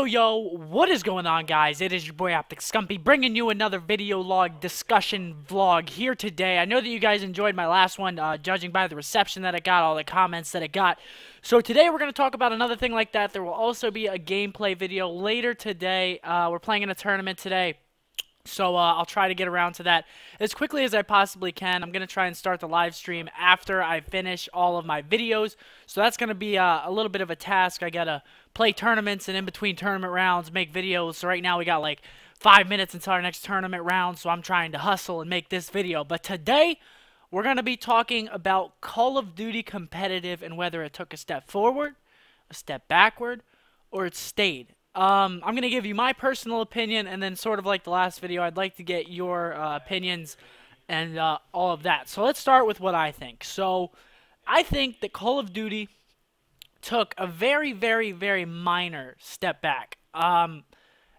Yo, what is going on, guys? It is your boy OpTic Scumpy bringing you another video log discussion vlog here today. I know that you guys enjoyed my last one, judging by the reception that it got, all the comments that it got. So today we're going to talk about another thing like that. There will also be a gameplay video later today. We're playing in a tournament today. So I'll try to get around to that as quickly as I possibly can. I'm going to try and start the live stream after I finish all of my videos. So that's going to be a little bit of a task. I got to play tournaments and in between tournament rounds make videos. So right now we got like 5 minutes until our next tournament round. So I'm trying to hustle and make this video. But today we're going to be talking about Call of Duty competitive and whether it took a step forward, a step backward, or it stayed. I'm going to give you my personal opinion, and then sort of like the last video, I'd like to get your opinions and all of that. So let's start with what I think. So I think that Call of Duty took a very, very, very minor step back.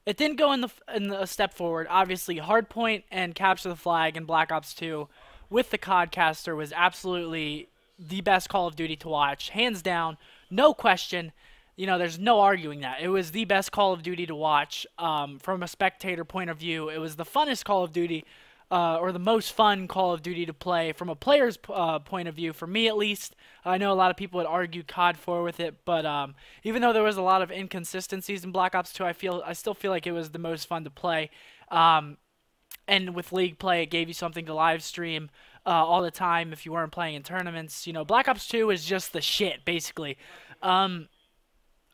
It didn't go in the step forward. Obviously, Hardpoint and Capture the Flag and Black Ops 2 with the Codcaster was absolutely the best Call of Duty to watch. Hands down, no question. You know, there's no arguing that. It was the best Call of Duty to watch from a spectator point of view. It was the funnest Call of Duty, or the most fun Call of Duty to play from a player's point of view, for me at least. I know a lot of people would argue COD 4 with it, but even though there was a lot of inconsistencies in Black Ops 2, I still feel like it was the most fun to play. And with League play, it gave you something to live stream all the time if you weren't playing in tournaments. You know, Black Ops 2 is just the shit, basically.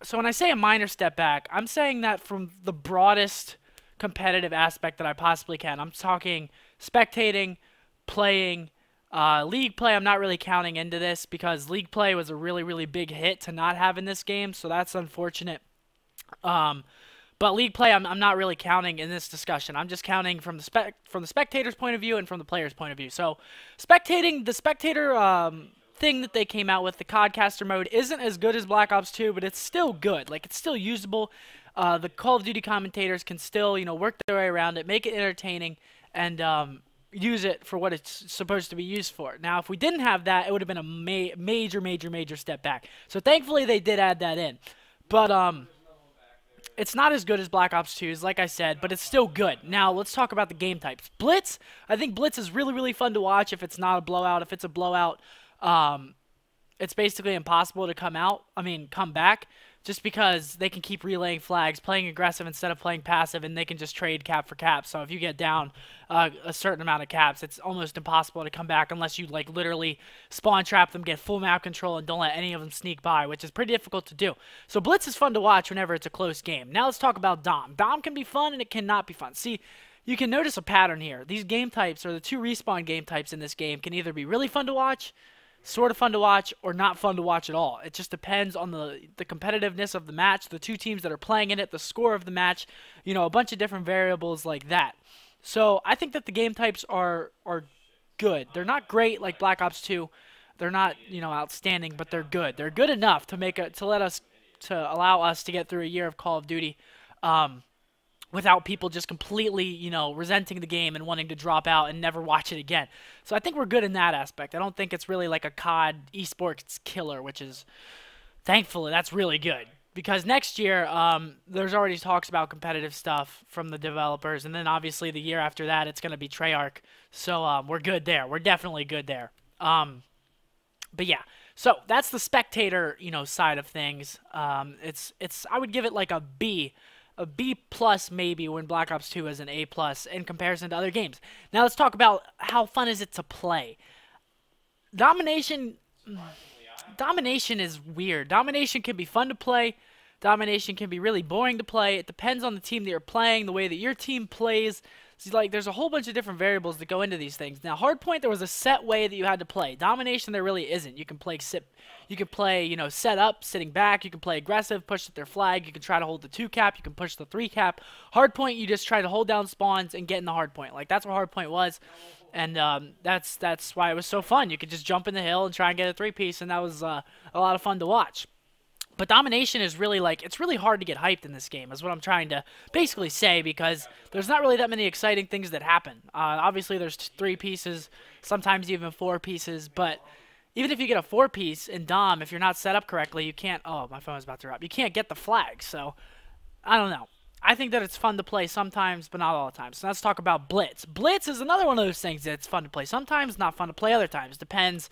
So when I say a minor step back, I'm saying that from the broadest competitive aspect that I possibly can. I'm talking spectating, playing, League play I'm not really counting into this because League play was a really, really big hit to not have in this game, so that's unfortunate. But League play I'm not really counting in this discussion. I'm just counting from the spectator's point of view and from the player's point of view. So spectating, the spectator thing that they came out with, the Codcaster mode, isn't as good as Black Ops 2, but it's still good. Like, it's still usable. The Call of Duty commentators can still, you know, work their way around it, make it entertaining, and use it for what it's supposed to be used for. Now, if we didn't have that, it would have been a major step back. So thankfully they did add that in. But it's not as good as Black Ops 2's, like I said, but it's still good. Now, let's talk about the game types. Blitz, I think Blitz is really, really fun to watch if it's not a blowout. If it's a blowout, it's basically impossible to come back, just because they can keep relaying flags, playing aggressive instead of playing passive, and they can just trade cap for cap. So if you get down a certain amount of caps, it's almost impossible to come back unless you, like, literally spawn trap them, get full map control, and don't let any of them sneak by, which is pretty difficult to do. So Blitz is fun to watch whenever it's a close game. Now let's talk about Dom. Dom can be fun and it cannot be fun. See, you can notice a pattern here. These game types, or the two respawn game types in this game, can either be really fun to watch, sort of fun to watch, or not fun to watch at all. It just depends on the competitiveness of the match, the two teams that are playing in it, the score of the match, you know, a bunch of different variables like that. So I think that the game types are good. They're not great like Black Ops 2. They're not, you know, outstanding, but they're good. They're good enough to allow us to get through a year of Call of Duty without people just completely, you know, resenting the game and wanting to drop out and never watch it again. So I think we're good in that aspect. I don't think it's really like a COD esports killer, which is, thankfully, that's really good. Because next year, there's already talks about competitive stuff from the developers, and then obviously the year after that, it's going to be Treyarch. So we're good there. We're definitely good there. But yeah, so that's the spectator, you know, side of things. I would give it like a B plus maybe, when Black Ops 2 is an A plus in comparison to other games. Now let's talk about how fun is it to play. Domination is weird. Domination can be fun to play. Domination can be really boring to play. It depends on the team that you're playing, the way that your team plays. See, like, there's a whole bunch of different variables that go into these things. Now, Hardpoint, there was a set way that you had to play. Domination, there really isn't. You can play, you know, set up, sitting back. You can play aggressive, push at their flag. You can try to hold the 2 cap. You can push the 3 cap. Hardpoint, you just try to hold down spawns and get in the hardpoint. Like, that's what Hardpoint was. And that's why it was so fun. You could just jump in the hill and try and get a 3-piece, and that was a lot of fun to watch. But Domination is really, like, it's really hard to get hyped in this game, is what I'm trying to basically say, because there's not really that many exciting things that happen. Obviously, there's 3 pieces, sometimes even 4 pieces, but even if you get a 4-piece in Dom, if you're not set up correctly, you can't, oh, my phone is about to drop, you can't get the flag, so I don't know. I think that it's fun to play sometimes, but not all the time. So let's talk about Blitz. Blitz is another one of those things that's fun to play sometimes, not fun to play other times. Depends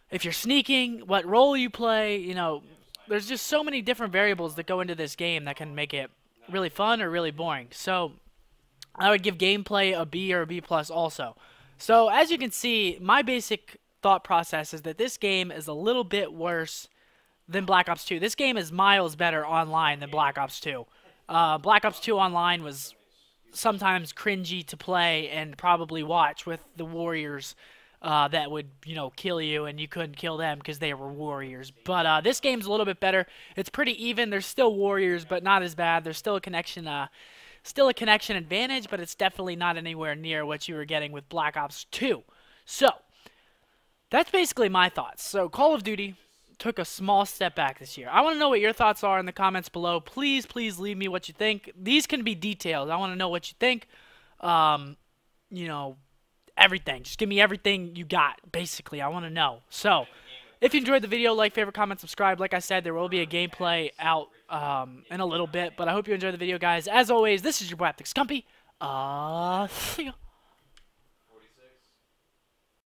if you're sneaking, what role you play. You know, there's just so many different variables that go into this game that can make it really fun or really boring. So I would give gameplay a B or a B plus also. So as you can see, my basic thought process is that this game is a little bit worse than Black Ops 2. This game is miles better online than Black Ops 2. Black Ops 2 online was sometimes cringy to play and probably watch with the warriors that would, you know, kill you and you couldn't kill them because they were warriors. But this game's a little bit better. It's pretty even. There's still warriors, but not as bad. There's still a connection advantage, but it's definitely not anywhere near what you were getting with Black Ops 2. So that's basically my thoughts. So Call of Duty took a small step back this year. I want to know what your thoughts are in the comments below. Please, please leave me what you think. These can be detailed. I want to know what you think. You know, everything. Just give me everything you got, basically. I want to know. So, if you enjoyed the video, like, favorite, comment, subscribe. Like I said, there will be a gameplay out in a little bit, but I hope you enjoyed the video, guys. As always, this is your boy OpTic Scumpy. See ya.